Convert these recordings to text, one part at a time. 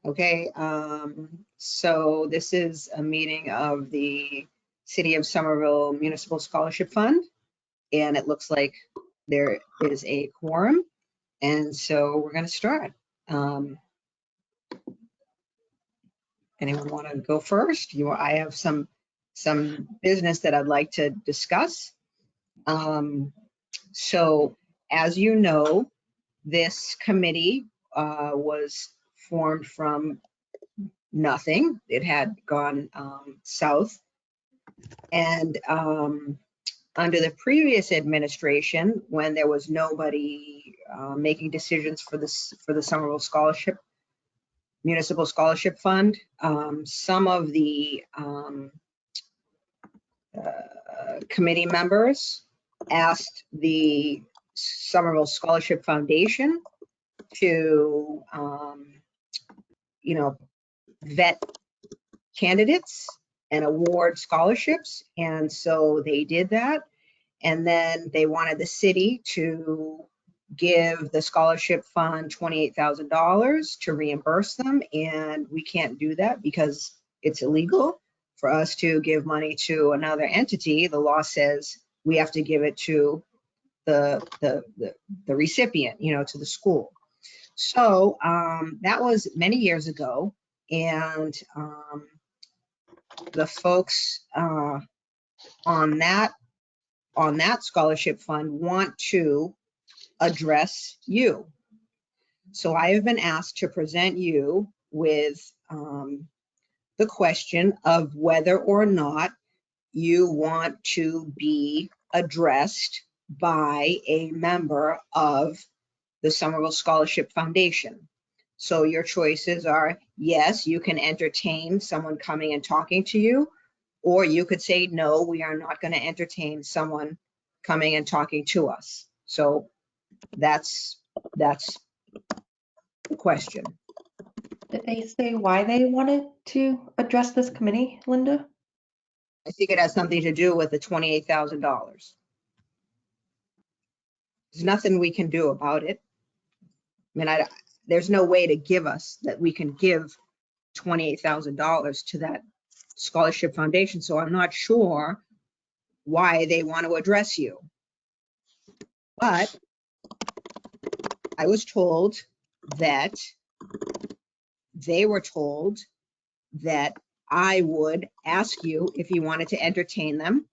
Okay, so this is a meeting of the City of Somerville Municipal Scholarship Fund, and it looks like there is a quorum, and so we're going to start. Anyone want to go first? I have some business that I'd like to discuss. So, as you know, this committee was formed from nothing. It had gone south. And under the previous administration, when there was nobody making decisions for the Somerville Scholarship, Municipal Scholarship Fund, some of the committee members asked the Somerville Scholarship Foundation to, vet candidates and award scholarships. And so they did that. And then they wanted the city to give the scholarship fund $28,000 to reimburse them. And we can't do that because it's illegal for us to give money to another entity. The law says we have to give it to the recipient, to the school. So that was many years ago. And the folks on that scholarship fund want to address you. So I have been asked to present you with the question of whether or not you want to be addressed by a member of the Somerville Scholarship Foundation. So your choices are, yes, you can entertain someone coming and talking to you, or you could say, no, we are not going to entertain someone coming and talking to us. So that's the question. Did they say why they wanted to address this committee, Linda? I think it has something to do with the $28,000. There's nothing we can do about it. I mean, there's no way to give us that we can give $28,000 to that scholarship foundation. So I'm not sure why they want to address you. But I was told that they were told that I would ask you if you wanted to entertain them,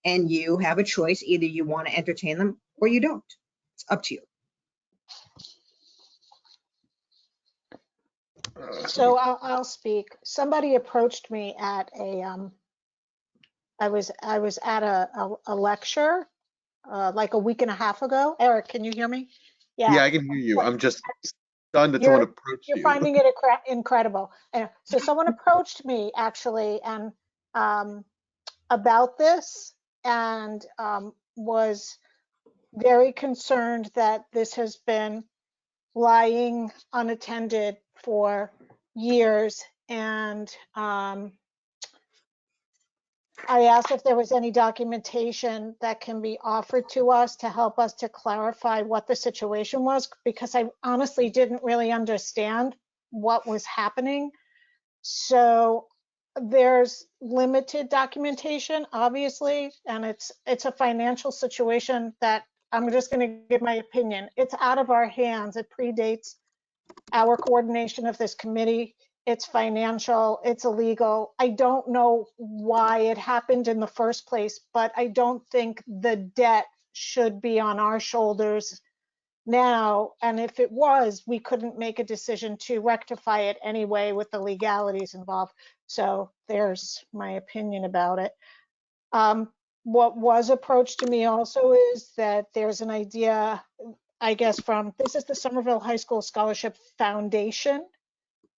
and you have a choice. Either you want to entertain them or you don't. It's up to you. So I'll speak. Somebody approached me at I was at a lecture like a week and a half ago. Eric, can you hear me? Yeah, I can hear you. I'm just stunned that someone approached you. You're finding it incredible. So someone approached me actually and about this, and was very concerned that this has been lying unattended for years. And I asked if there was any documentation that can be offered to us to help us to clarify what the situation was, because I honestly didn't really understand what was happening. So there's limited documentation, obviously, and it's a financial situation that I'm just going to give my opinion. It's out of our hands. It predates our coordination of this committee. It's financial, it's illegal. I don't know why it happened in the first place, but I don't think the debt should be on our shoulders now. And if it was, we couldn't make a decision to rectify it anyway with the legalities involved. So there's my opinion about it. What was approached to me also is that there's an idea, I guess, this is the Somerville High School Scholarship Foundation,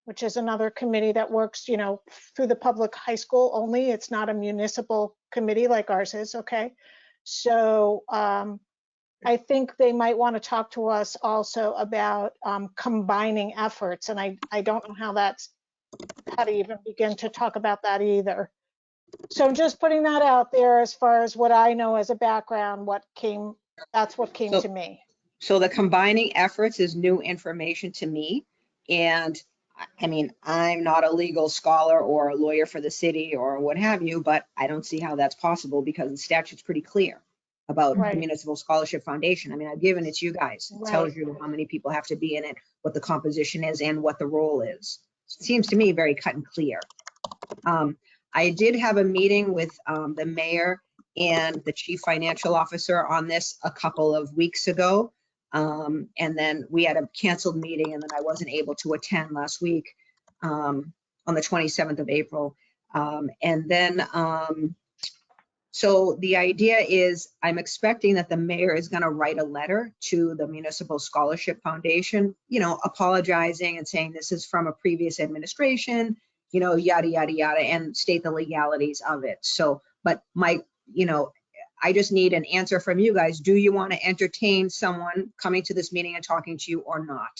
which is another committee that works, through the public high school only. It's not a municipal committee like ours is, okay? So I think they might want to talk to us also about combining efforts, and I don't know how to even begin to talk about that either. So I'm just putting that out there as far as what I know as a background, that's what came to me. So the combining efforts is new information to me. And I mean, I'm not a legal scholar or a lawyer for the city or what have you, but I don't see how that's possible because the statute's pretty clear about the Right. Municipal Scholarship Foundation. I mean, I've given it to you guys. It tells Right. you how many people have to be in it, what the composition is, and what the role is. It seems to me very cut and clear. I did have a meeting with the mayor and the chief financial officer on this a couple of weeks ago. And then we had a canceled meeting and then I wasn't able to attend last week on the 27th of April. So the idea is I'm expecting that the mayor is going to write a letter to the Municipal Scholarship Foundation, you know, apologizing and saying this is from a previous administration, you know, yada, yada, yada, and state the legalities of it. So, but you know, I just need an answer from you guys. Do you want to entertain someone coming to this meeting and talking to you or not?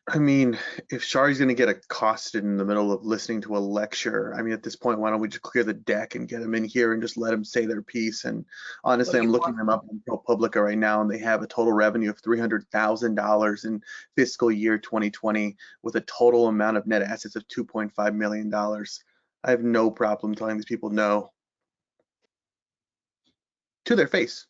I mean, if Shari's going to get accosted in the middle of listening to a lecture, I mean, at this point, why don't we just clear the deck and get them in here and just let them say their piece? And honestly, I'm looking them up on ProPublica right now, and they have a total revenue of $300,000 in fiscal year 2020 with a total amount of net assets of $2.5 million. I have no problem telling these people no to their face.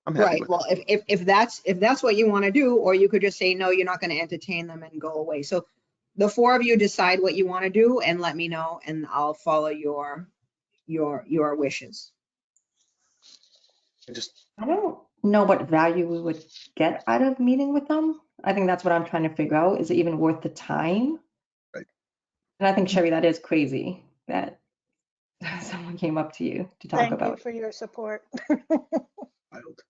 I'm happy Right. with Well, if that's what you want to do, or you could just say, no, you're not going to entertain them and go away. So the four of you decide what you want to do and let me know and I'll follow your wishes. it. I don't know what value we would get out of meeting with them. I think that's what I'm trying to figure out. Is it even worth the time? Right. And I think, Sherry, that is crazy that someone came up to you to talk Thank you about. for your support. Wild.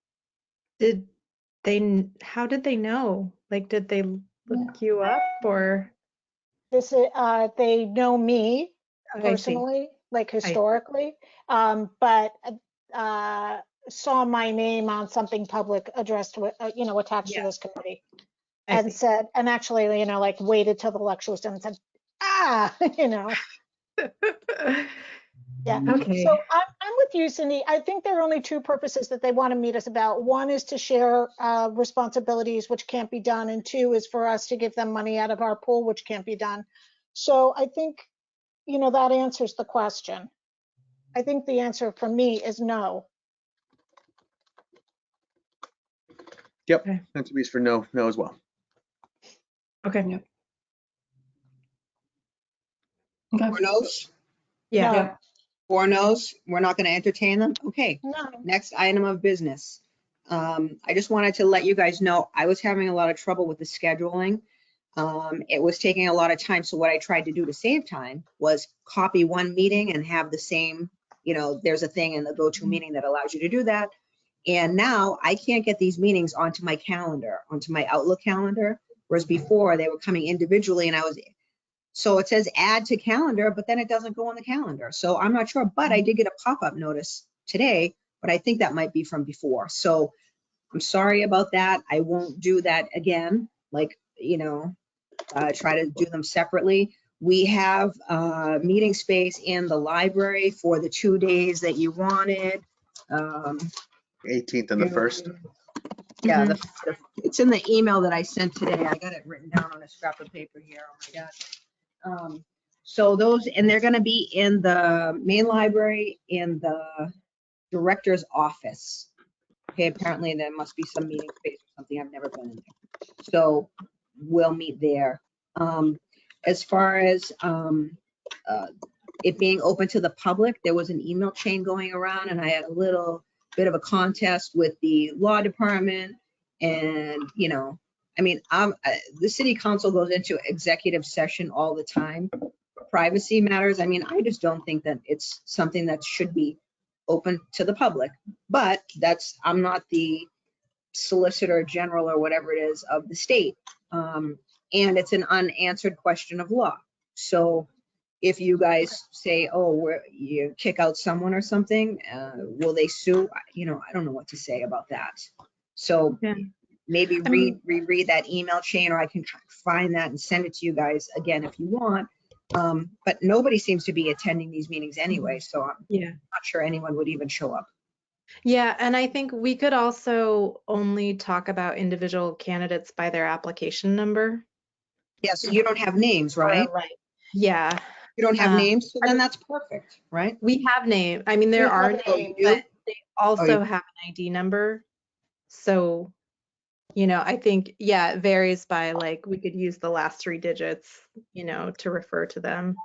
How did they know? Like, did they look you up or? This is, they know me I see. personally, like historically, but saw my name on something public addressed with, you know, attached to Yeah. this committee. I And see. said, and actually, you know, like waited till the lecture was done and said, you know. Yeah. Okay. So I'm with you, Cindy. I think there are only two purposes that they want to meet us about. One is to share responsibilities, which can't be done. And two is for us to give them money out of our pool, which can't be done. So I think, you know, that answers the question. I think the answer for me is no. Yep. Okay. Answer B is for no as well. Okay. Yeah. Okay. Four no's? Yeah. Yeah. Four no's? We're not going to entertain them? Okay. No. Next item of business. I just wanted to let you guys know, I was having a lot of trouble with the scheduling. It was taking a lot of time. So what I tried to do to save time was copy one meeting and have the same, you know, there's a thing in the go-to meeting that allows you to do that. And now I can't get these meetings onto my calendar, onto my Outlook calendar, whereas before they were coming individually and so it says add to calendar, but then it doesn't go on the calendar. So I'm not sure, but I did get a pop-up notice today, but I think that might be from before. So I'm sorry about that. I won't do that again. Like, you know, try to do them separately. We have meeting space in the library for the 2 days that you wanted. 18th and the 1st. Yeah, it's in the email that I sent today. I got it written down on a scrap of paper here. Oh my gosh. So those, and they're going to be in the main library in the director's office. Okay, apparently there must be some meeting space or something. I've never been in there. So we'll meet there. As far as it being open to the public, there was an email chain going around and I had a little bit of a contest with the law department. And, you know, I mean, the city council goes into executive session all the time for privacy matters. I mean, I just don't think that it's something that should be open to the public, but I'm not the solicitor general or whatever it is of the state. And it's an unanswered question of law. So if you guys say, oh, you kick out someone or something, will they sue? You know, I don't know what to say about that. So Yeah. maybe I mean- reread that email chain, or I can find that and send it to you guys again if you want. But nobody seems to be attending these meetings anyway, so I'm Yeah. not sure anyone would even show up. Yeah. And I think we could also only talk about individual candidates by their application number. Yeah, so you don't have names, right? Right. Yeah, You don't have Uh, names, so I then mean- that's perfect, right? we have name. I mean, there We are have Oh, names, you do? but they also you- have an ID number. So, I think, yeah, it varies by like, we could use the last 3 digits, to refer to them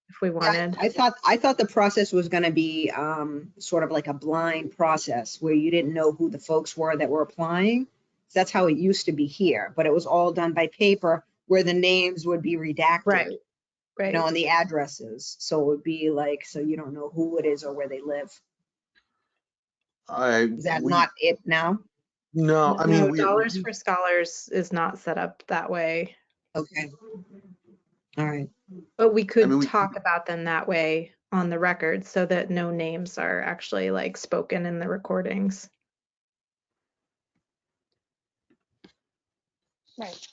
if we wanted. I thought the process was gonna be sort of like a blind process where you didn't know who the folks were that were applying. That's how it used to be here, but it was all done by paper where the names would be redacted. Right. Right. And the addresses. So it would be like, so you don't know who it is or where they live. Is that not it now? No, I No, mean, Dollars for Scholars is not set up that way, Okay. All right. but we could mean, we- talk about them that way on the record so that no names are actually like spoken in the recordings. Right.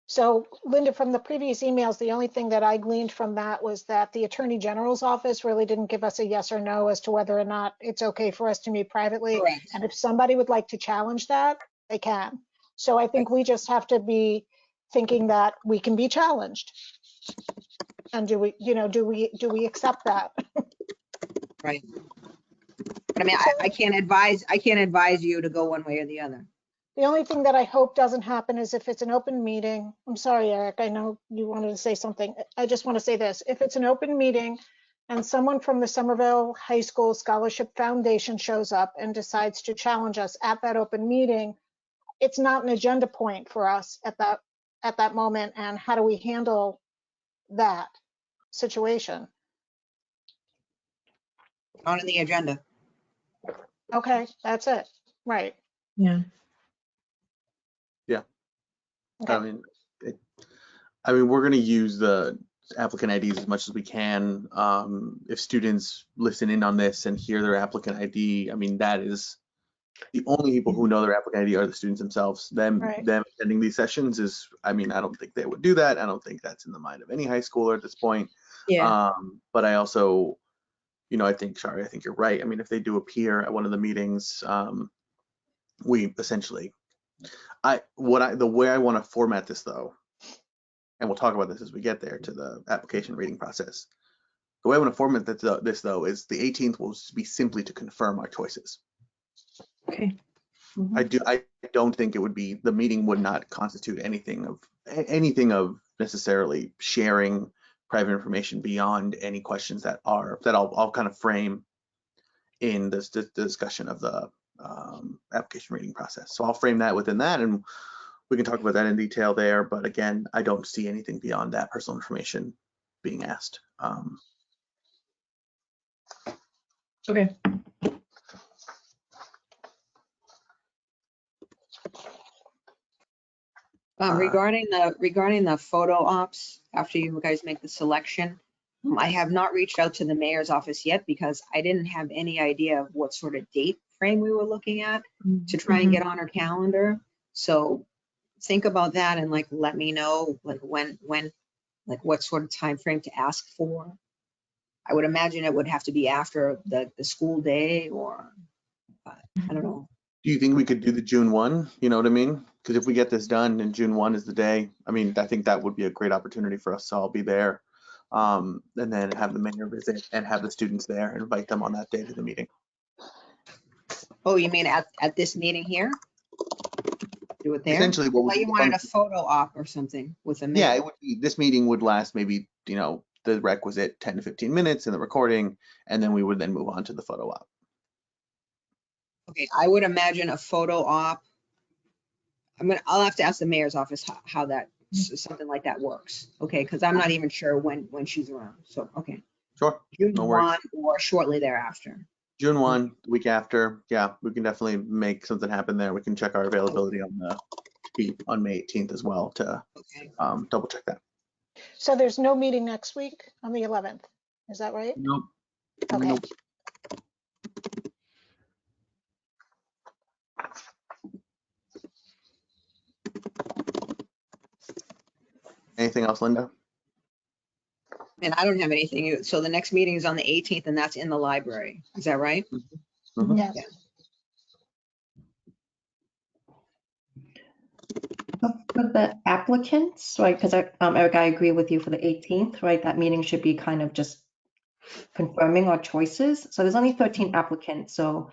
So Linda, from the previous emails, the only thing that I gleaned from that was that the Attorney General's office really didn't give us a yes or no as to whether or not it's okay for us to meet privately. Correct. And if somebody would like to challenge that, they can. So I think we just have to be thinking that we can be challenged. And do we accept that? Right. But I mean, I can't advise you to go one way or the other. The only thing that I hope doesn't happen is if it's an open meeting. I'm sorry, Eric, I know you wanted to say something. I just want to say this. If it's an open meeting and someone from the Somerville High School Scholarship Foundation shows up and decides to challenge us at that open meeting, it's not an agenda point for us at that moment. And how do we handle that situation? Not on the agenda. Okay, that's it. Right. Yeah. Okay. I mean, we're going to use the applicant IDs as much as we can. If students listen in on this and hear their applicant ID, I mean, that is the only people who know their applicant ID are the students themselves. Them attending these sessions is, I mean, I don't think they would do that. I don't think that's in the mind of any high schooler at this point. Yeah. But I also, I think, Shari, I think you're right. I mean, if they do appear at one of the meetings, we essentially, the way I want to format this though, and we'll talk about this as we get there to the application reading process. The way I want to format this though is the 18th will be simply to confirm our choices. Okay. I don't think it would be, the meeting would not constitute anything of necessarily sharing private information beyond any questions that I'll kind of frame in this the discussion of the application reading process. So I'll frame that within that, and we can talk about that in detail there. But again, I don't see anything beyond that personal information being asked. Okay. Regarding the photo ops, after you guys make the selection, I have not reached out to the mayor's office yet because I didn't have any idea of what sort of date frame we were looking at to try and get on our calendar. So think about that and like let me know like when like what sort of time frame to ask for. I would imagine it would have to be after the school day, or I don't know. Do you think we could do the June 1? You know what I mean? Because if we get this done and June 1 is the day, I mean, I think that would be a great opportunity for us to all be there. And then have the mayor visit and have the students there and invite them on that day to the meeting. Oh, you mean at this meeting here? Do it there? Essentially, what Well, you wanted a photo op or something with a mayor. Yeah, it would be, this meeting would last maybe, the requisite 10 to 15 minutes in the recording, and then we would then move on to the photo op. Okay, I would imagine a photo op. I'll have to ask the mayor's office how that, something like that works. Okay, because I'm not even sure when she's around. So, okay. Sure. June No worries. 1 or shortly thereafter. June 1, the week after. Yeah, we can definitely make something happen there. We can check our availability on May 18th as well to double check that. So there's no meeting next week on the 11th. Is that right? Nope. Okay. Nope. Anything else, Linda? And I don't have anything. So the next meeting is on the 18th and that's in the library. Is that right? Mhm. Yes. Yeah. For the applicants, right, because Eric, I agree with you for the 18th, right? That meeting should be kind of just confirming our choices. So there's only 13 applicants. So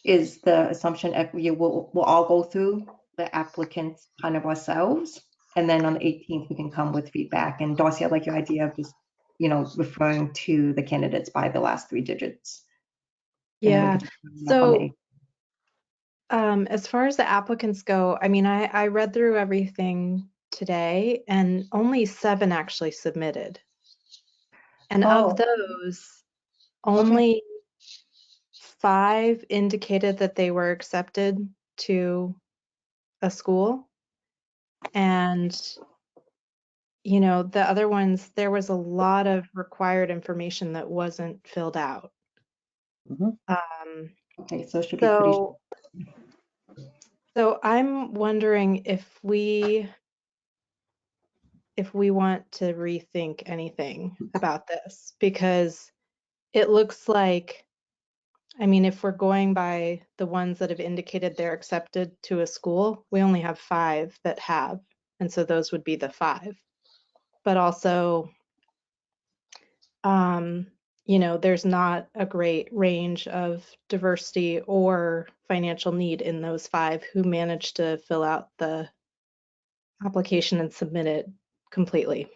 is the assumption that we'll all go through the applicants kind of ourselves? And then on the 18th, we can come with feedback. And Darcy, I like your idea of just, referring to the candidates by the last 3 digits. And then we Yeah. can just bring it up on the So, as far as the applicants go, I mean, I read through everything today and only 7 actually submitted. And of Oh, those, okay. only 5 indicated that they were accepted to a school. And, the other ones, there was a lot of required information that wasn't filled out. Mhm. Okay, so it should be pretty. So I'm wondering if we want to rethink anything about this, because it looks like, I mean, if we're going by the ones that have indicated they're accepted to a school, we only have 5 that have, and so those would be the 5. But also, there's not a great range of diversity or financial need in those 5 who managed to fill out the application and submit it completely.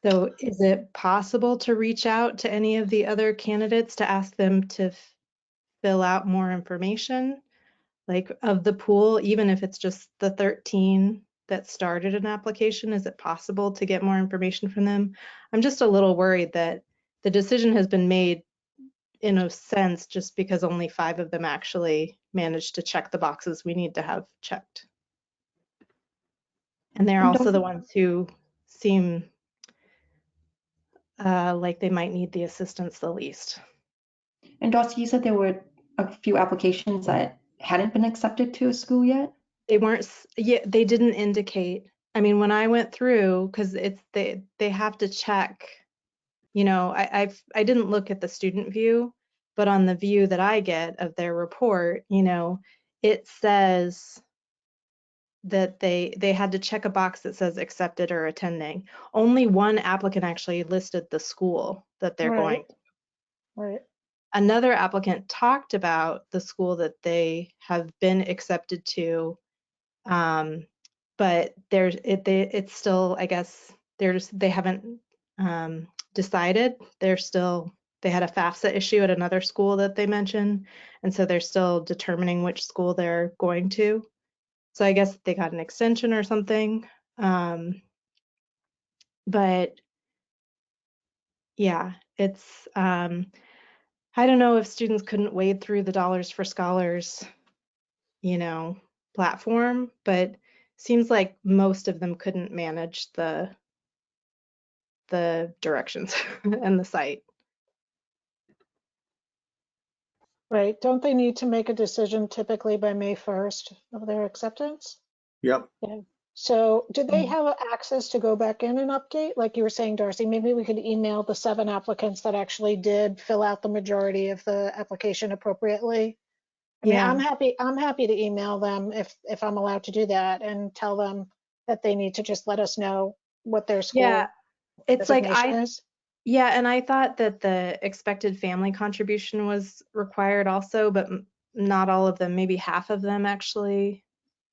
So is it possible to reach out to any of the other candidates to ask them to fill out more information, like of the pool, even if it's just the 13 that started an application? Is it possible to get more information from them? I'm just a little worried that the decision has been made in a sense just because only 5 of them actually managed to check the boxes we need to have checked. And they're And also the don't- ones who seem like they might need the assistance the least. And Darcy, you said there were a few applications that hadn't been accepted to a school yet? They weren't, yeah, they didn't indicate. I mean, when I went through, because they have to check, I didn't look at the student view, but on the view that I get of their report, it says that they had to check a box that says accepted or attending. Only one applicant actually listed the school that they're Right. going. Right. Another applicant talked about the school that they have been accepted to, but it's still, I guess, they haven't decided. They had a FAFSA issue at another school that they mentioned, and so they're still determining which school they're going to. So I guess they got an extension or something. But yeah, it's I don't know if students couldn't wade through the Dollars for Scholars, platform, but seems like most of them couldn't manage the directions and the site. Right. Don't they need to make a decision typically by May 1st of their acceptance? Yep. Yeah. So do they have access to go back in and update? Like you were saying, Darcy, maybe we could email the 7 applicants that actually did fill out the majority of the application appropriately. I mean, Yeah. I'm happy to email them if I'm allowed to do that and tell them that they need to just let us know what their school Yeah. It's like designation is. yeah, and I thought that the expected family contribution was required also, but not all of them, maybe half of them actually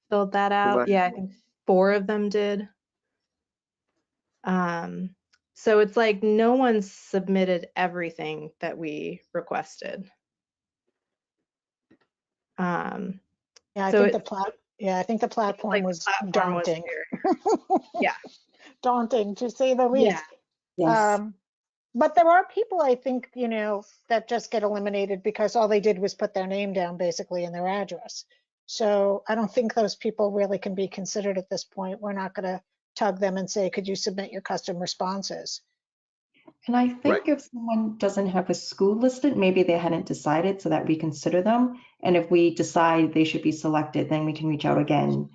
filled that out. Yeah, I think 4 of them did. So it's like no one submitted everything that we requested. Yeah, I So think it I think the seems platform like the was platform was daunting. weird. Yeah. Daunting to say the Yeah. least. Yes. But there are people, I think, that just get eliminated because all they did was put their name down basically and their address. So I don't think those people really can be considered at this point. We're not going to tug them and say, could you submit your custom responses? And I Right. think if someone doesn't have a school listed, maybe they hadn't decided so that we consider them. And if we decide they should be selected, then we can reach out again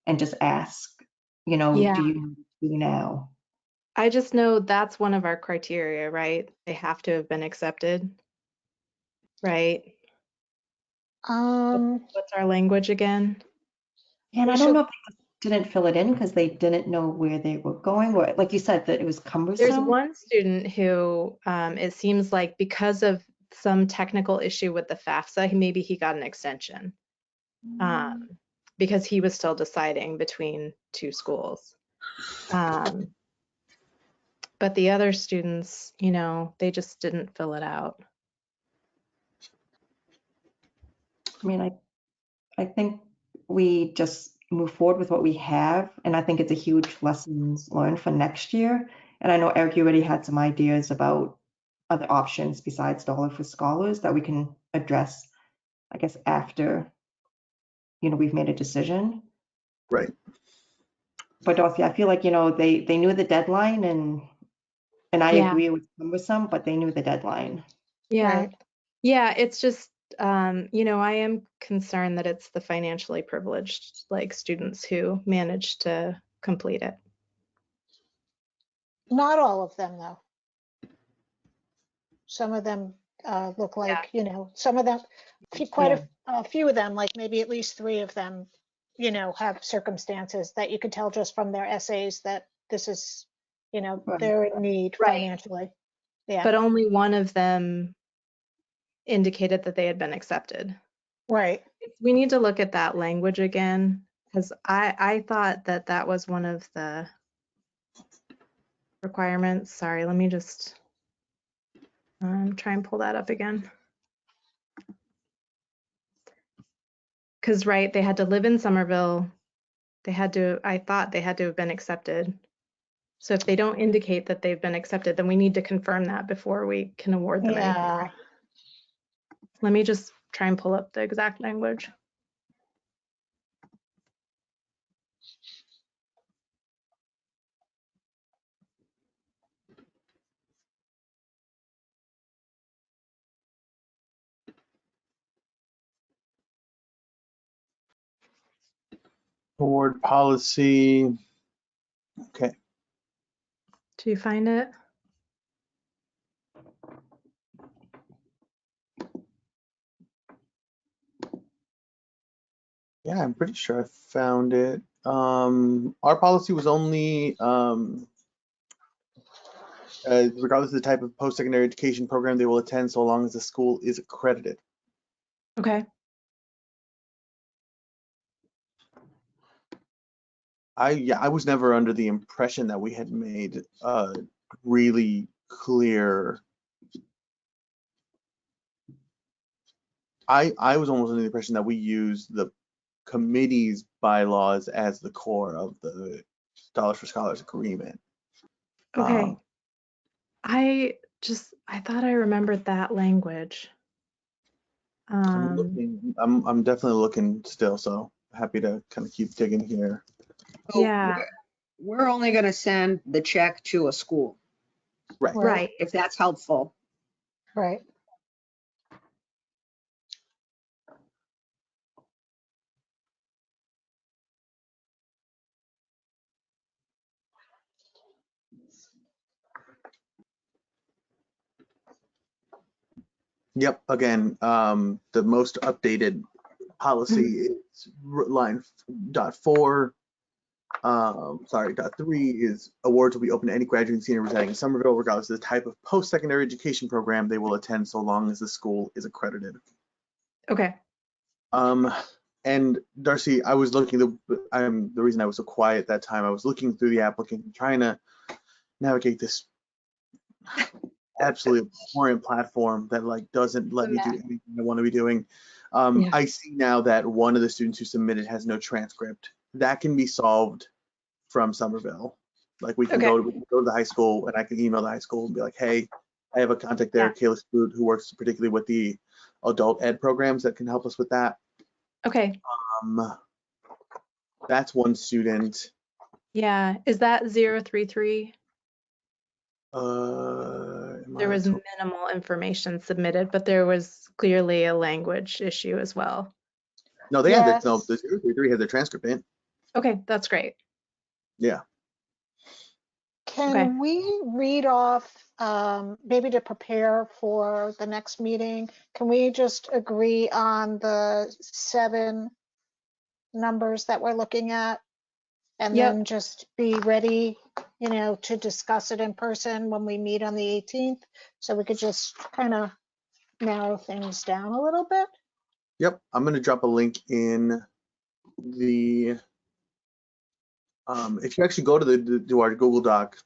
and just ask, Yeah. do you do now? I just know that's one of our criteria, right? They have to have been accepted, right? Um, What's our language again? And We I don't should- know if they just didn't fill it in because they didn't know where they were going, or like you said, that it was There's cumbersome. one student who it seems like because of some technical issue with the FAFSA, maybe he got an extension because he was still deciding between two schools. But the other students, you know, they just didn't fill it out. I mean, I think we just move forward with what we have, and I think it's a huge lessons learned for next year. And I know Eric, you already had some ideas about other options besides Dollar for Scholars that we can address, I guess, after, you know, we've made a decision. Right. But Dorothy, I feel like, you know, they knew the deadline, and I Yeah. agree it was cumbersome, but they knew the deadline. Yeah. Right. Yeah, it's just, you know, I am concerned that it's the financially privileged, like students who manage to complete it. Not all of them, though. Some of them look like, you know, some of them, quite a few of them, like maybe at least 3 of them, you know, have circumstances that you could tell just from their essays that this is, you know, Right. they're in need Right. financially. Yeah, But only one of them indicated that they had been accepted. right. We need to look at that language again, because I thought that that was one of the requirements. Sorry, let me just try and pull that up again. Because, right, they had to live in Somerville. They had to, I thought they had to have been accepted. So if they don't indicate that they've been accepted, then we need to confirm that before we can award them anything. Yeah. Let me just try and pull up the exact language. Board policy. Okay. Do you find it? Yeah, I'm pretty sure I found it. Our policy was only regardless of the type of post-secondary education program they will attend, so long as the school is accredited. Okay. I was never under the impression that we had made really clear. I was almost under the impression that we used the committee's bylaws as the core of the Dollars for Scholars agreement. Okay. I thought I remembered that language. I'm definitely looking still, so happy to kind of keep digging here. So Yeah. We're only going to send the check to a school, Right. Right. if that's helpful. Right. Yep. Again, the most updated policy is line .4. .3 is awards will be open to any graduate and senior residing in Somerville, regardless of the type of post-secondary education program they will attend, so long as the school is accredited. Okay. And Darcy, I was looking. The reason I was so quiet that time, I was looking through the applicant, trying to navigate this absolutely abhorrent platform that like doesn't let me do anything I want to be doing. Yeah. I see now that one of the students who submitted has no transcript. That can be solved from Somerville. Like we can go to the high school, and I can email the high school and be like, hey, I have a contact there, Kayla Spoot, who works particularly with the adult ed programs that can help us with that. Okay. That's one student. Yeah. Is that 033? There There was minimal information submitted, but there was clearly a language issue as well. No, they Yes. had the 033 had their transcript in. Okay, that's great. Yeah. Can we read off, maybe to prepare for the next meeting, can we just agree on the 7 numbers that we're looking at? And Yep. then just be ready, to discuss it in person when we meet on the 18th. So we could just kind of narrow things down a little bit. Yep, I'm gonna drop a link in the, if you actually go to our Google Doc,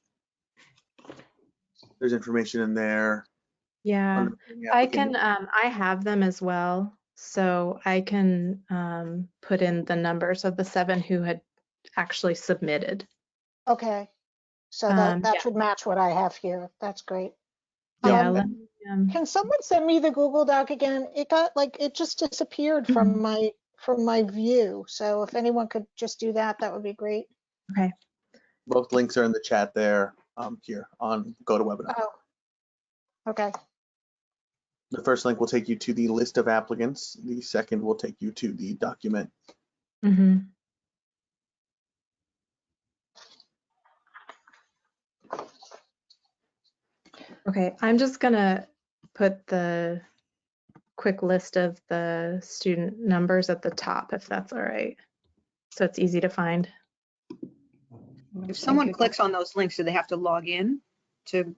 there's information in there. Yeah, under the I applicant. can, I have them as well. So I can put in the numbers of the 7 who had actually submitted. Okay. So Yeah, that should match what I have here. That's great. yeah. Um, Let me, Can someone send me the Google Doc again? It just disappeared from my view. So if anyone could just do that, that would be great. okay. Both links are in the chat there, here on GoToWebinar. Oh, okay. The first link will take you to the list of applicants. The second will take you to the document. Mm-hmm. Okay, I'm just gonna put the quick list of the student numbers at the top, if that's all right. So it's easy to find. If someone clicks on those links, do they have to log in to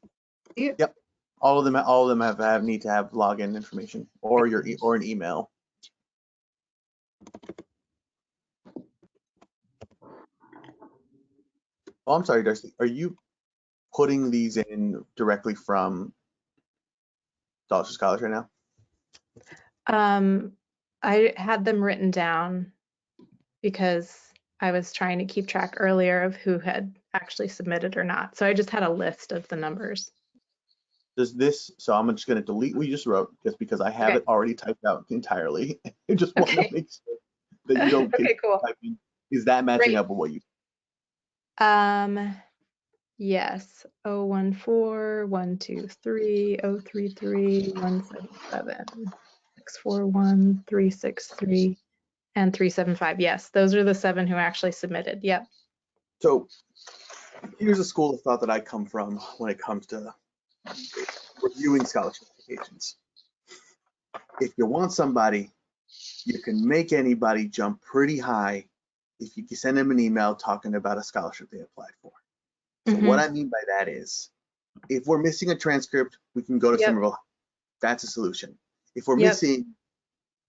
see it? Yep. All of them need to have login information or or an email. Oh, I'm sorry, Darcy. Are you putting these in directly from Dollars for Scholars right now? I had them written down because I was trying to keep track earlier of who had actually submitted or not. So I just had a list of the numbers. Does this, so I'm just going to delete what you just wrote just because I have Okay. it already typed out entirely. I just want to Okay. make sure that you don't Okay, cool. typing. Is that matching Great. up with what you? Yes. 014 123 033 177 641 363 and 375. Yes, those are the 7 who actually submitted. Yep. So here's a school of thought that I come from when it comes to reviewing scholarship applications. If you want somebody, you can make anybody jump pretty high if you can send them an email talking about a scholarship they applied for. So what I mean by that is, if we're missing a transcript, we can go to Yep. Somerville. That's a solution. If we're Yep. missing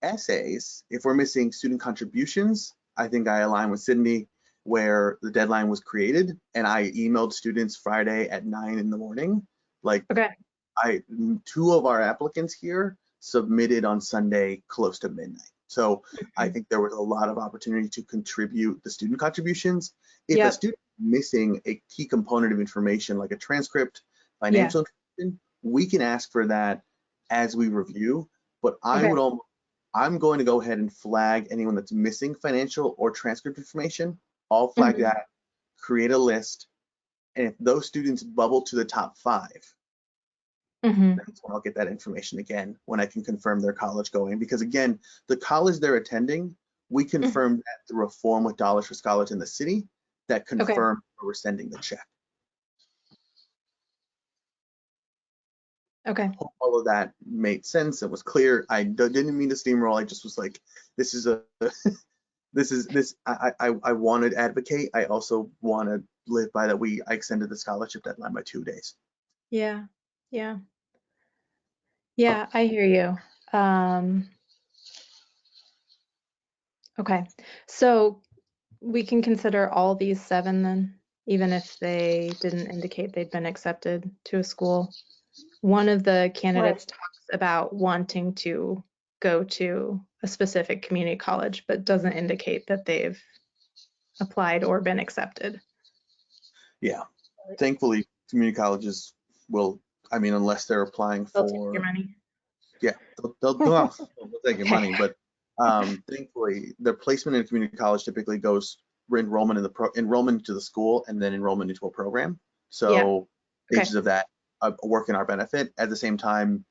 essays, if we're missing student contributions, I think I align with Sydney where the deadline was created and I emailed students Friday at 9 in the morning. Like, Okay. 2 of our applicants here submitted on Sunday close to midnight. So I think there was a lot of opportunity to contribute the student contributions. If a student is missing a key component of information like a transcript, financial information, we can ask for that as we review. But I'm going to go ahead and flag anyone that's missing financial or transcript information. I'll flag that, create a list, and if those students bubble to the top 5, that's when I'll get that information again when I can confirm their college going. Because again, the college they're attending, we confirm that through a form with Dollars for Scholars in the city that confirm we're sending the check. Okay. Hope all of that made sense. It was clear. I didn't mean to steamroll. I just was like, this is a I want to advocate. I also want to live by that. I extended the scholarship deadline by 2 days. Yeah. Yeah. Yeah, I hear you. Okay. So we can consider all these 7 then, even if they didn't indicate they'd been accepted to a school. One of the candidates talks about wanting to go to a specific community college, but doesn't indicate that they've applied or been accepted. Yeah. Thankfully, community colleges will, I mean, unless they're applying They'll take for, your money. yeah, they'll take your money, but thankfully, the placement in a community college typically goes enrollment into the school and then enrollment into a program. So stages of that work in our benefit. At the same time,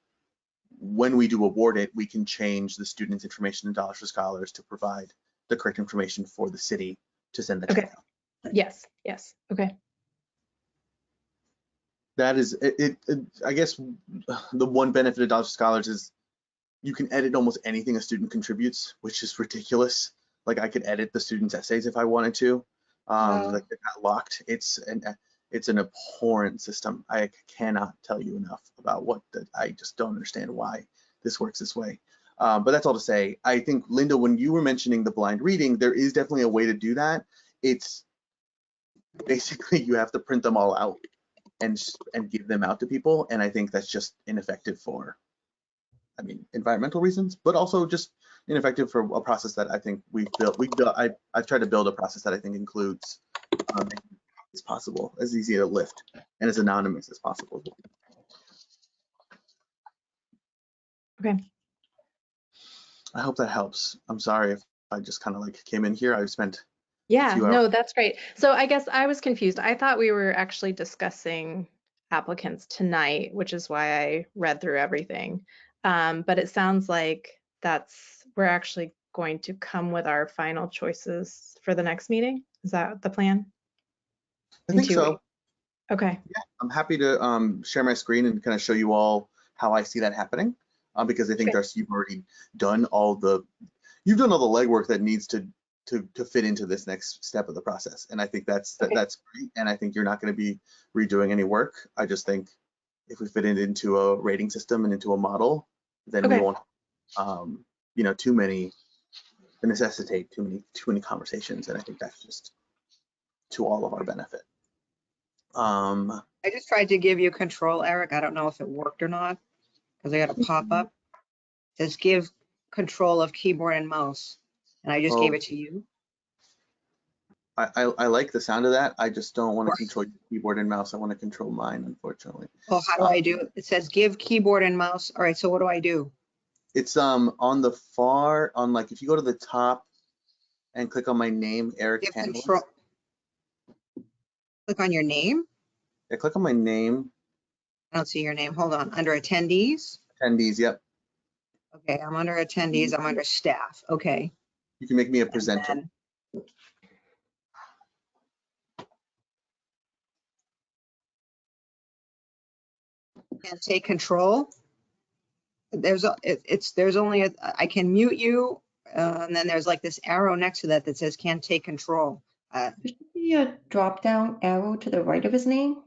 when we do award it, we can change the student's information in Dollars for Scholars to provide the correct information for the city to send the check out. Yes. Yes. Okay. That is it. I guess the one benefit of Dollars for Scholars is you can edit almost anything a student contributes, which is ridiculous. Like I could edit the students' essays if I wanted to. Wow. Like they're not locked. It's an abhorrent system. I cannot tell you enough about I just don't understand why this works this way. But that's all to say, I think, Linda, when you were mentioning the blind reading, there is definitely a way to do that. It's basically you have to print them all out and give them out to people. And I think that's just ineffective for, I mean, environmental reasons, but also just ineffective for a process that I think we've built. I've tried to build a process that I think includes as possible, as easy to lift and as anonymous as possible. Okay. I hope that helps. I'm sorry if I just kind of like came in here. I've spent Yeah, few hours. no, that's great. So I guess I was confused. I thought we were actually discussing applicants tonight, which is why I read through everything. But it sounds like we're actually going to come with our final choices for the next meeting. Is that the plan? I In think 2 so. weeks. Okay. Yeah, I'm happy to share my screen and kind of show you all how I see that happening, because I think, Okay. Darcy, you've already done all the legwork that needs to fit into this next step of the process, and I think that's Okay. that's great. And I think you're not going to be redoing any work. I just think if we fit it into a rating system and into a model, then we Okay. won't, too many necessitate too many conversations, and I think that's just to all of our benefit. I just tried to give you control, Eric. I don't know if it worked or not, because I got a pop-up. It says give control of keyboard and mouse. And I just gave it to you. I like the sound of that. I just don't want to Right. control your keyboard and mouse. I want to control mine, unfortunately. Oh, how do I do it? It says give keyboard and mouse. All right, so what do I do? It's on the far, like if you go to the top and click on my name, Eric Give Canlis. control. Click on your name. Yeah, click on my name. I don't see your name. Hold on. Under attendees. Attendees, yep. Okay, I'm under attendees. I'm under staff. Okay. You can make me a And presenter. then- And take control. There's only I can mute you, and then there's like this arrow next to that says can't take control. There should be a drop-down arrow to the right of his name.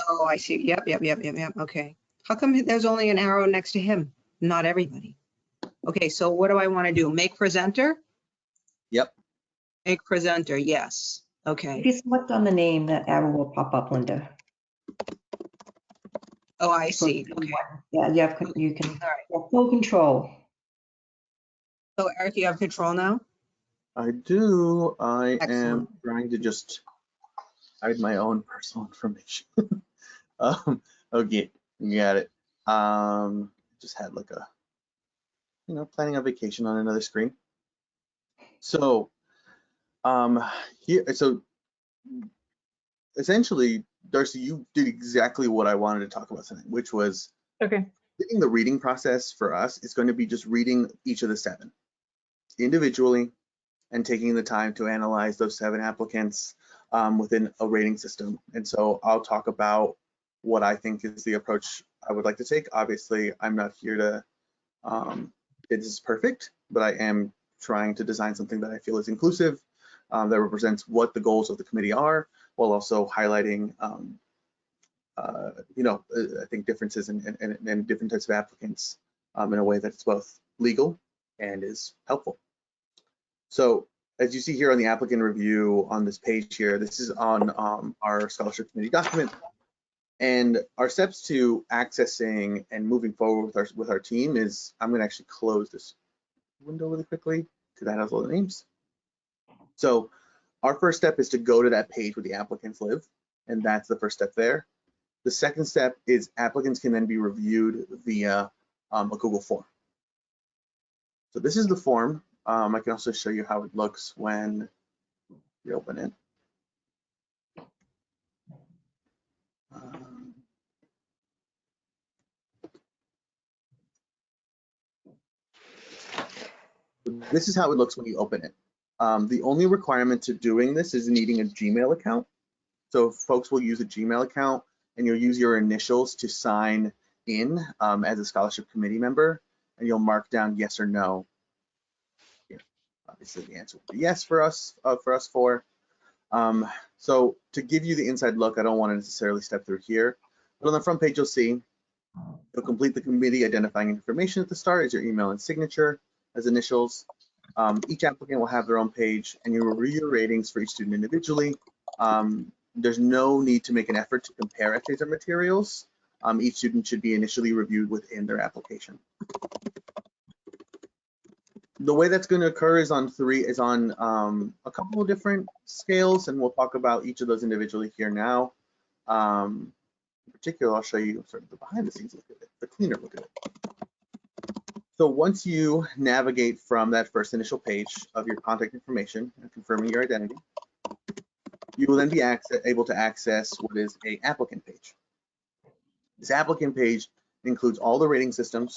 Oh, I see. Yep. Okay. How come there's only an arrow next to him? Not everybody. Okay, so what do I want to do? Make presenter? Yep. Make presenter, yes. If Okay. you select on the name, that arrow will pop up, Linda. Oh, I So see. Okay. Yeah, you can All right. have full control. So Eric, you have control now? I do. I am Excellent. trying to just hide my own personal information. Okay, got it. Just had like a, planning a vacation on another screen. So, so essentially, Darcy, you did exactly what I wanted to talk about tonight, which was Okay. getting the reading process for us is going to be just reading each of the 7 individually and taking the time to analyze those 7 applicants within a rating system. And so I'll talk about what I think is the approach I would like to take. Obviously, I'm not here to this is perfect, but I am trying to design something that I feel is inclusive, that represents what the goals of the committee are, while also highlighting, I think differences and different types of applicants in a way that's both legal and is helpful. So as you see here on the applicant review on this page here, this is on our scholarship committee document. And our steps to accessing and moving forward with our team is, I'm gonna actually close this window really quickly because that has all the names. So our first step is to go to that page where the applicants live, and that's the first step there. The second step is applicants can then be reviewed via a Google form. So this is the form. I can also show you how it looks when you open it. This is how it looks when you open it. The only requirement to doing this is needing a Gmail account. So folks will use a Gmail account and you'll use your initials to sign in as a scholarship committee member, and you'll mark down yes or no. Obviously, the answer would be yes for us. So to give you the inside look, I don't want to necessarily step through here, but on the front page, you'll see you'll complete the committee identifying information at the start as your email and signature as initials. Each applicant will have their own page, and you will review your ratings for each student individually. There's no need to make an effort to compare essays or materials. Each student should be initially reviewed within their application. The way that's going to occur is on a couple of different scales, and we'll talk about each of those individually here now. In particular, I'll show you sort of the behind the scenes look at it, the cleaner look at it. So once you navigate from that first initial page of your contact information and confirming your identity, you will then be able to access what is an applicant page. This applicant page includes all the rating systems.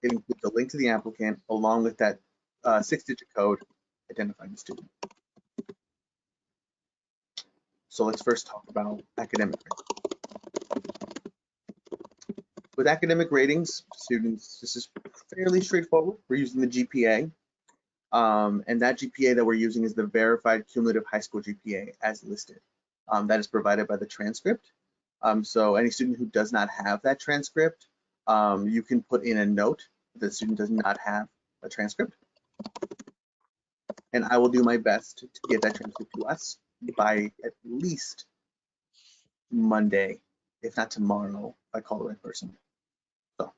It includes a link to the applicant along with that 6-digit code identifying the student. So let's first talk about academic ratings. With academic ratings, students, this is fairly straightforward. We're using the GPA, and that GPA that we're using is the verified cumulative high school GPA as listed. That is provided by the transcript. So any student who does not have that transcript, you can put in a note that the student does not have a transcript. And I will do my best to get that transcript to us by at least Monday, if not tomorrow, if I call the right person. So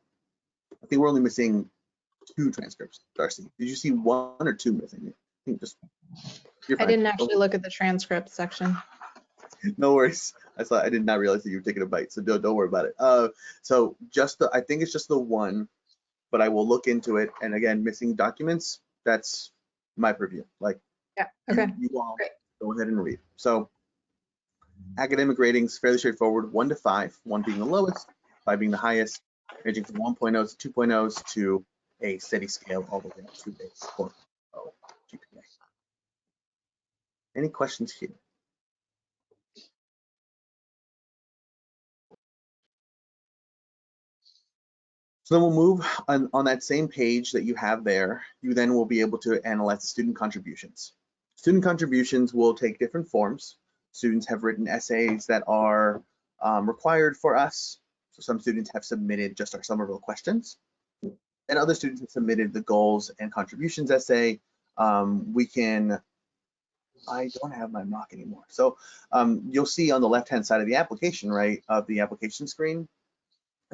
I think we're only missing 2 transcripts, Darcy. Did you see 1 or 2 missing? I think just, you're fine. I didn't actually look at the transcript section. No worries. I did not realize that you were taking a bite, so don't worry about it. So just I think it's just the 1, but I will look into it. And again, missing documents, that's my purview. Like, Yeah, okay. you all Great. go ahead and read. So academic ratings, fairly straightforward, 1 to 5, 1 being the lowest, 5 being the highest, ranging from 1.0s to 2.0s to a steady scale all the way up to a 4.0 GPA. Any questions here? So then we'll move on that same page that you have there. You then will be able to analyze the student contributions. Student contributions will take different forms. Students have written essays that are required for us. So some students have submitted just our Somerville questions, and other students have submitted the goals and contributions essay. I don't have my mock anymore. So you'll see on the left-hand side of the application, right, of the application screen,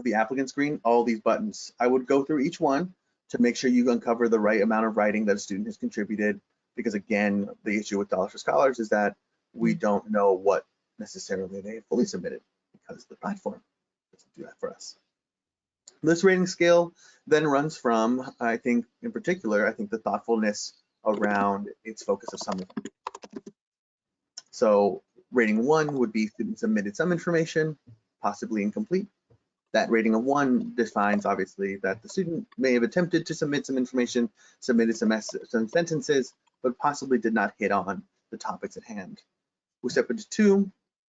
the applicant screen, all these buttons. I would go through each one to make sure you uncover the right amount of writing that a student has contributed, because again, the issue with Dollars for Scholars is that we don't know what necessarily they have fully submitted because the platform doesn't do that for us. This rating scale then runs from, I think in particular, I think the thoughtfulness around its focus of some. So rating 1 would be student submitted some information, possibly incomplete. That rating of 1 defines obviously that the student may have attempted to submit some information, submitted some sentences, but possibly did not hit on the topics at hand. We step into 2,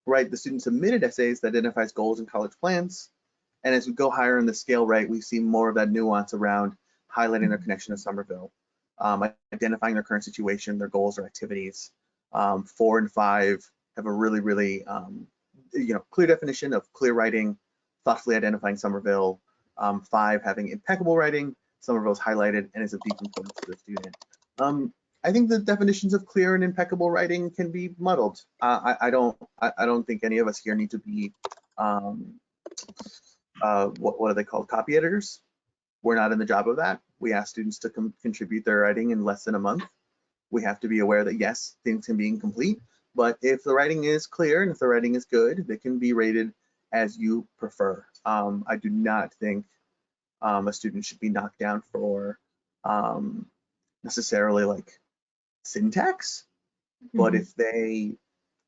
right? The student submitted essays that identifies goals and college plans. And as we go higher in the scale, right, we see more of that nuance around highlighting their connection to Somerville, identifying their current situation, their goals or activities. 4 and 5 have a really, clear definition of clear writing, thoughtfully identifying Somerville. 5 having impeccable writing, Somerville is highlighted and is of deep importance to the student. I think the definitions of clear and impeccable writing can be muddled. I don't think any of us here need to be what are they called, copy editors. We're not in the job of that. We ask students to contribute their writing in less than a month. We have to be aware that yes, things can be incomplete, but if the writing is clear and if the writing is good, they can be rated as you prefer. I do not think a student should be knocked down for necessarily like syntax, but if they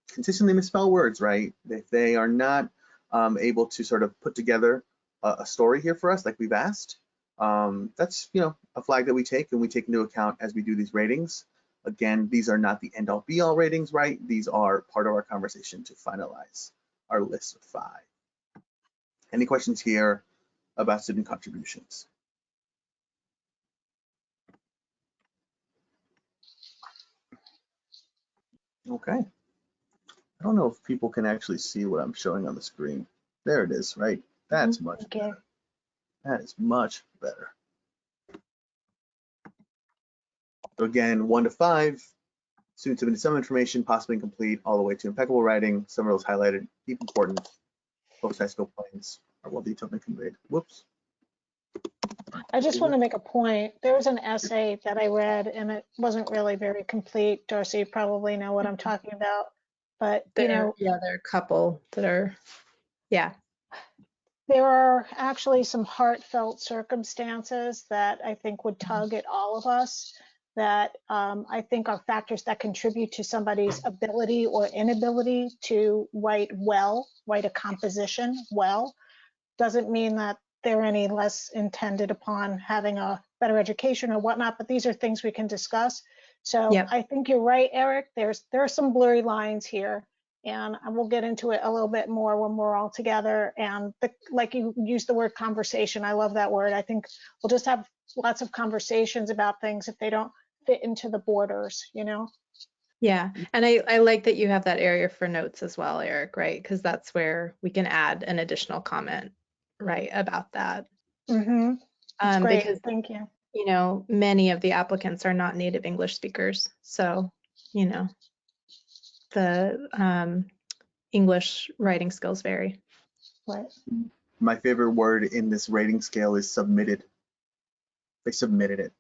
consistently misspell words, right? If they are not able to sort of put together a story here for us, like we've asked, that's a flag that we take and we take into account as we do these ratings. Again, these are not the end-all be-all ratings, right? These are part of our conversation to finalize our list of 5. Any questions here about student contributions? Okay. I don't know if people can actually see what I'm showing on the screen. There it is, right? That's much Thank you. better. That is much better. So again, 1 to 5, students submitted some information, possibly incomplete, all the way to impeccable writing. Some of those highlighted, deep important, post high school plans are well detailed and conveyed. Whoops. I just want to make a point. There was an essay that I read and it wasn't really very complete. Darcy, you probably know what I'm talking about. But, you know, Yeah, there are a couple that are, yeah. there are actually some heartfelt circumstances that I think would tug at all of us that I think are factors that contribute to somebody's ability or inability to write well, write a composition well. Doesn't mean that they're any less intended upon having a better education or whatnot, but these are things we can discuss. So Yep. I think you're right, Eric. There are some blurry lines here, and we'll get into it a little bit more when we're all together. And like you used the word conversation, I love that word. I think we'll just have lots of conversations about things if they don't fit into the borders, you know? Yeah, and I like that you have that area for notes as well, Eric, right? Because that's where we can add an additional comment, right, about that. Mm-hmm. That's great. Because, Thank you. you know, many of the applicants are not native English speakers. So, you know, the English writing skills vary. Right. My favorite word in this rating scale is submitted. They submitted it.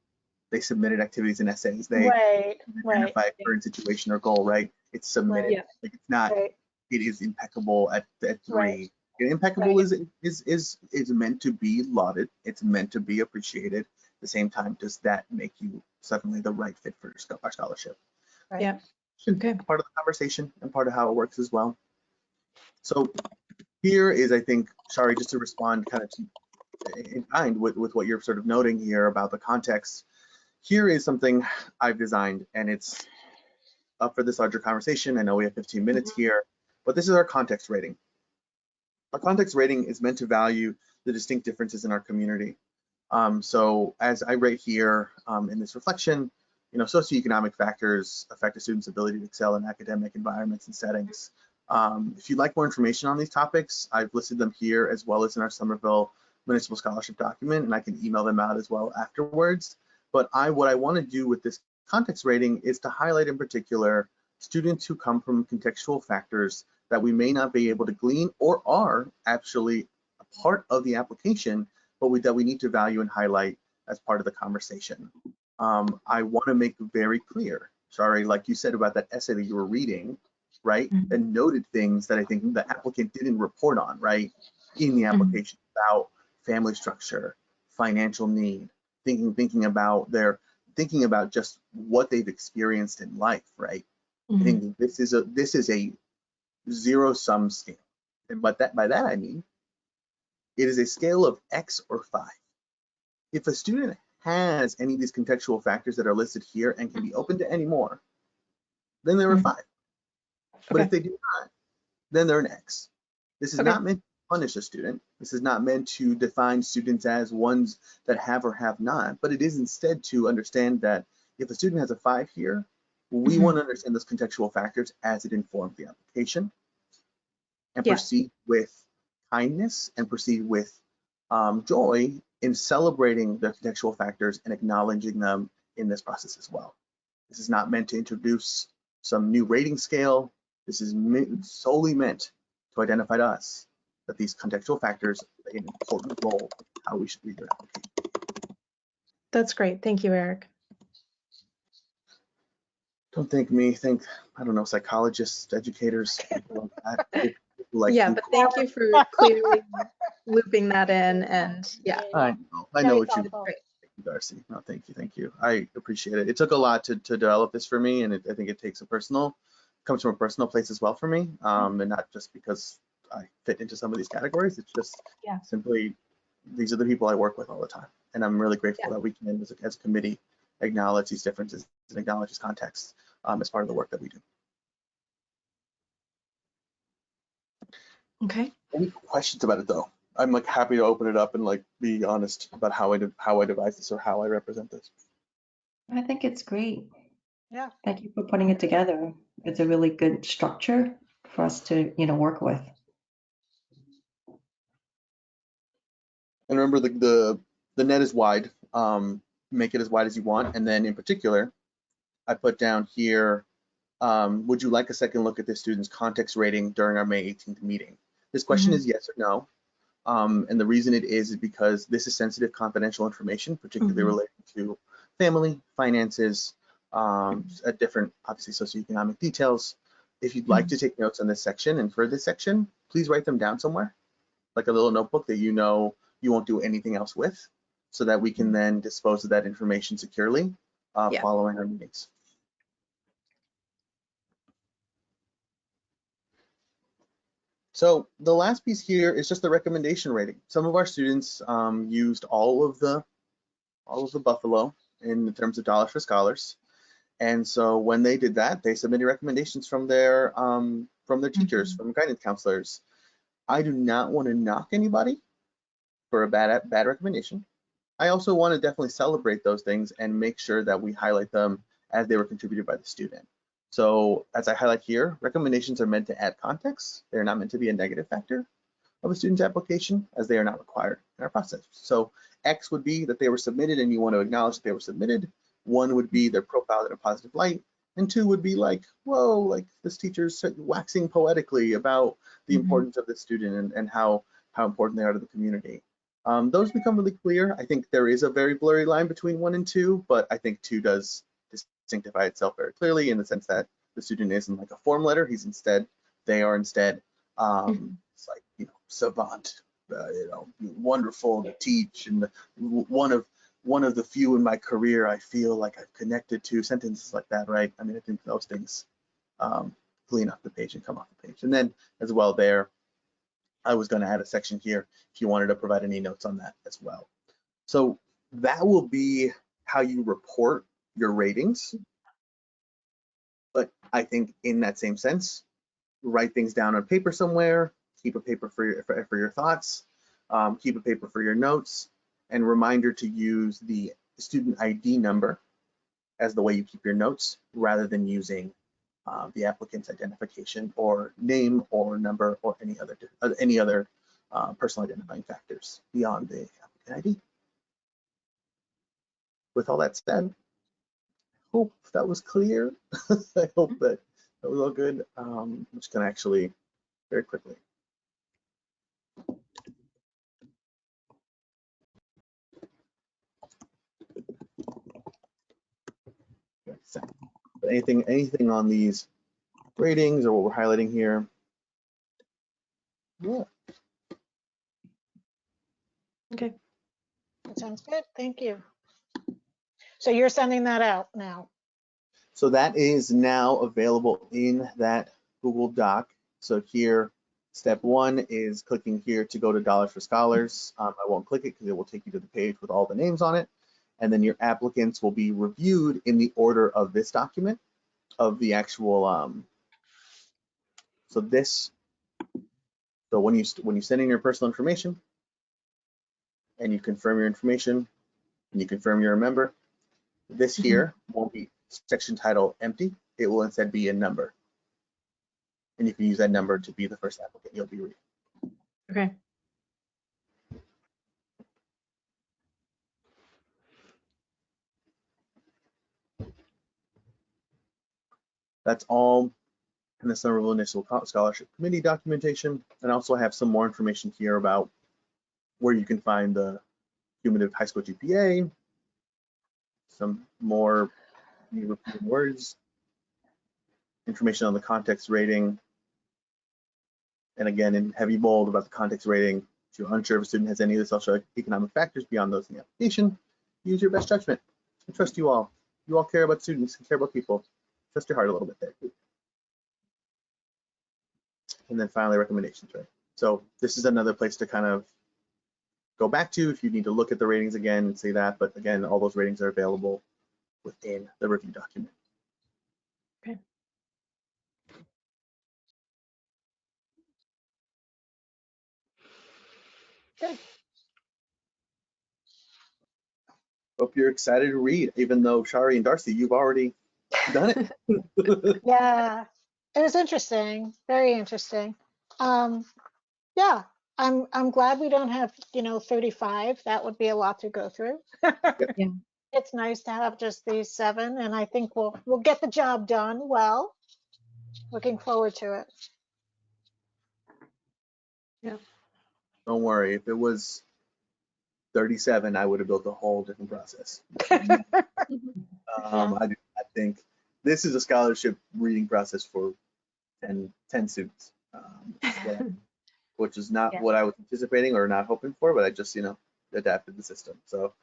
They submitted activities and essays. They Right. identify a current situation or goal, right? It's submitted. Yeah. Like it's not, Right. it is impeccable at 3. Right. And impeccable Right. is meant to be lauded. It's meant to be appreciated. At the same time, does that make you suddenly the right fit for our scholarship? Right. Yeah. Okay. Part of the conversation and part of how it works as well. So here is, I think, Shari, just to respond kind of in kind with what you're sort of noting here about the context. Here is something I've designed, and it's up for this larger conversation. I know we have 15 minutes here, but this is our context rating. Our context rating is meant to value the distinct differences in our community. So as I rate here in this reflection, you know, socioeconomic factors affect a student's ability to excel in academic environments and settings. If you'd like more information on these topics, I've listed them here as well as in our Somerville Municipal Scholarship document, and I can email them out as well afterwards. But what I want to do with this context rating is to highlight in particular students who come from contextual factors that we may not be able to glean or are actually a part of the application, but that we need to value and highlight as part of the conversation. I want to make very clear, sorry, like you said about that essay that you were reading, right? Mhm. And noted things that I think the applicant didn't report on, right? In the application about family structure, financial need, thinking about just what they've experienced in life, right? I think this is a zero-sum scale. And by that I mean it is a scale of X or 5. If a student has any of these contextual factors that are listed here and can be open to any more, then they're a 5. But if they do not, then they're an X. This is not meant to punish a student. This is not meant to define students as ones that have or have not, but it is instead to understand that if a student has a 5 here, we want to understand those contextual factors as it informs the application and proceed with kindness and proceed with joy in celebrating the contextual factors and acknowledging them in this process as well. This is not meant to introduce some new rating scale. This is solely meant to identify to us that these contextual factors play an important role in how we should read their application. That's great. Thank you, Eric. Don't thank me, thank, I don't know, psychologists, educators, people like that. Like Yeah, but thank you for clearly looping that in, and yeah. I know Very what you thoughtful. Thank you, Darcy. No, thank you. I appreciate it. It took a lot to develop this for me, and I think it comes from a personal place as well for me, and not just because I fit into some of these categories. It's just simply these are the people I work with all the time, and I'm really grateful that we can, as a committee, acknowledge these differences and acknowledge this context as part of the work that we do. Okay. Any questions about it though? I'm like happy to open it up and like be honest about how I devise this or how I represent this. I think it's great. Yeah. Thank you for putting it together. It's a really good structure for us to, work with. And remember, the net is wide. Make it as wide as you want. And then in particular, I put down here, would you like a second look at this student's context rating during our May 18th meeting? This question is yes or no. And the reason it is because this is sensitive, confidential information, particularly related to family, finances, at different, obviously, socioeconomic details. If you'd like to take notes on this section and for this section, please write them down somewhere, like a little notebook that you know you won't do anything else with, so that we can then dispose of that information securely Yeah. following our meetings. So the last piece here is just the recommendation rating. Some of our students used all of the Buffalo in terms of dollars for scholars. And so when they did that, they submitted recommendations from their teachers, from guidance counselors. I do not want to knock anybody for a bad recommendation. I also want to definitely celebrate those things and make sure that we highlight them as they were contributed by the student. So as I highlight here, recommendations are meant to add context. They're not meant to be a negative factor of a student's application, as they are not required in our process. So X would be that they were submitted and you want to acknowledge that they were submitted. 1 would be they're profiled in a positive light. And 2 would be like, whoa, like this teacher's waxing poetically about the importance of the student and how important they are to the community. Those become really clear. I think there is a very blurry line between 1 and 2, but I think 2 does distinctify itself very clearly in the sense that the student isn't like a form letter. They are instead, it's like, savant, wonderful to teach, and one of the few in my career I feel like I've connected to, sentences like that, right? I mean, I think those things clean off the page and come off the page. And then as well there, I was going to add a section here if you wanted to provide any notes on that as well. So that will be how you report your ratings. But I think in that same sense, write things down on paper somewhere, keep a paper for your thoughts, keep a paper for your notes, and reminder to use the student ID number as the way you keep your notes, rather than using the applicant's identification or name or number or any other personal identifying factors beyond the applicant ID. With all that said, I hope that was clear. I hope that was all good. I'm just going to actually very quickly. Anything on these ratings or what we're highlighting here? Yeah. Okay. That sounds good. Thank you. So you're sending that out now? So that is now available in that Google Doc. So here, step 1 is clicking here to go to Dollars for Scholars. I won't click it because it will take you to the page with all the names on it. And then your applicants will be reviewed in the order of this document, of the actual, so when you send in your personal information and you confirm your information and you confirm you're a member, this here won't be section title empty. It will instead be a number. And you can use that number to be the first applicant you'll be reading. Okay. That's all in the Somerville Initial Scholarship Committee documentation. And also I have some more information here about where you can find the cumulative high school GPA, some more European words, information on the context rating, and again in heavy bold about the context rating. If you're unsure if a student has any of the socioeconomic factors beyond those in the application, use your best judgment. I trust you all. You all care about students and care about people. Trust your heart a little bit there. And then finally, recommendations, right? So this is another place to kind of go back to if you need to look at the ratings again and see that. But again, all those ratings are available within the review document. Okay. Good. Hope you're excited to read, even though Shari and Darcy, you've already Done it. Yeah, it was interesting, very interesting. Yeah, I'm glad we don't have, 35. That would be a lot to go through. Yeah. It's nice to have just these 7, and I think we'll get the job done well. Looking forward to it. Don't worry. If it was 37, I would have built a whole different process. I think this is a scholarship reading process for 10 students, which is not Yeah. what I was anticipating or not hoping for, but I just, adapted the system. So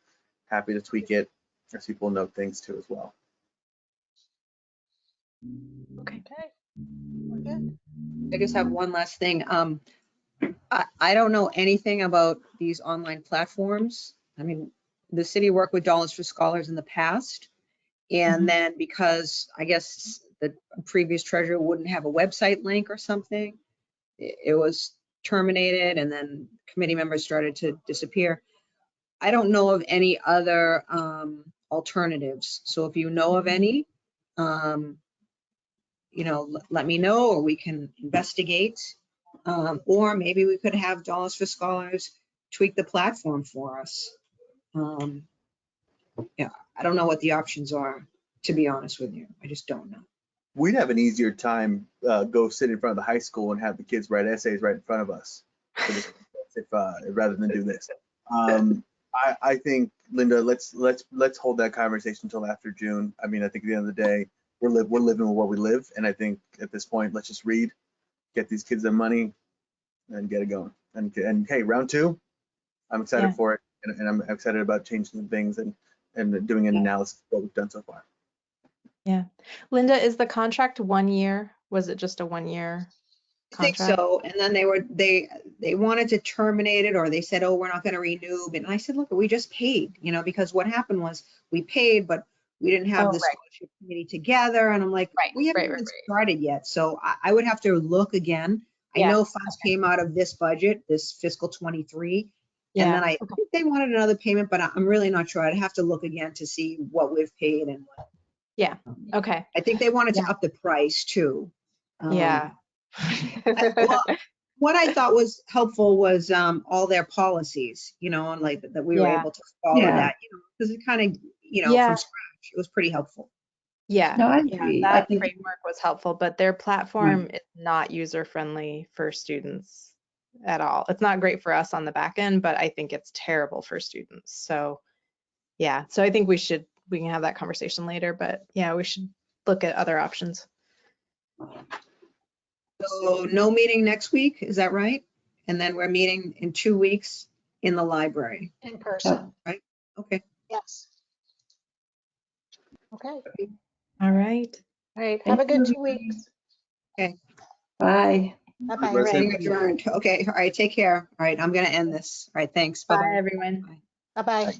happy to tweak it as people note things too as well. Okay. Okay, we're good. I just have one last thing. I don't know anything about these online platforms. I mean, the city worked with Dollars for Scholars in the past. And then because I guess the previous treasurer wouldn't have a website link or something, it was terminated, and then committee members started to disappear. I don't know of any other alternatives. So if you know of any, let me know, or we can investigate. Or maybe we could have Dollars for Scholars tweak the platform for us. Yeah, I don't know what the options are, to be honest with you. I just don't know. We'd have an easier time go sit in front of the high school and have the kids write essays right in front of us if rather than do this. I think, Linda, let's hold that conversation until after June. I mean, I think at the end of the day, we're living with what we live, and I think at this point, let's just read, get these kids their money, and get it going. And hey, round 2, I'm excited Yeah. for it, and I'm excited about changing some things and doing an analysis of what we've done so far. Yeah. Linda, is the contract 1 year? Was it just a 1 year I think contract? so. And then they wanted to terminate it, or they said, oh, we're not going to renew. And I said, look, we just paid, because what happened was we paid, but we didn't have Oh, the right. scholarship committee together. And I'm like, Right, we haven't right, even right, right. started yet. So I would have to look again. I Yeah, know funds came out of this budget, this fiscal 23. And then I okay. think they wanted another payment, but I'm really not sure. I'd have to look again to see what we've paid and what. Yeah, okay. I think they wanted to Yeah. up the price too. Yeah. Well, what I thought was helpful was all their policies, and like that we were Yeah. able to follow Yeah. that, because it kind of, Yeah. from scratch, it was pretty helpful. Yeah, No, I yeah, agree. I that think framework was helpful, but their platform is not user-friendly for students at all. It's not great for us on the back end, but I think it's terrible for students. So yeah, so I think we can have that conversation later, but yeah, we should look at other options. So no meeting next week, is that right? And then we're meeting in 2 weeks in the library. In person, Okay. yes. Okay, all All right. right, have a Thank good you. 2 weeks. Bye. Bye-bye. Rest Meeting in peace. adjourned. Okay. All right. Take care. All right. I'm going to end this. All right. Thanks. Bye, Bye-bye. everyone. Bye-bye.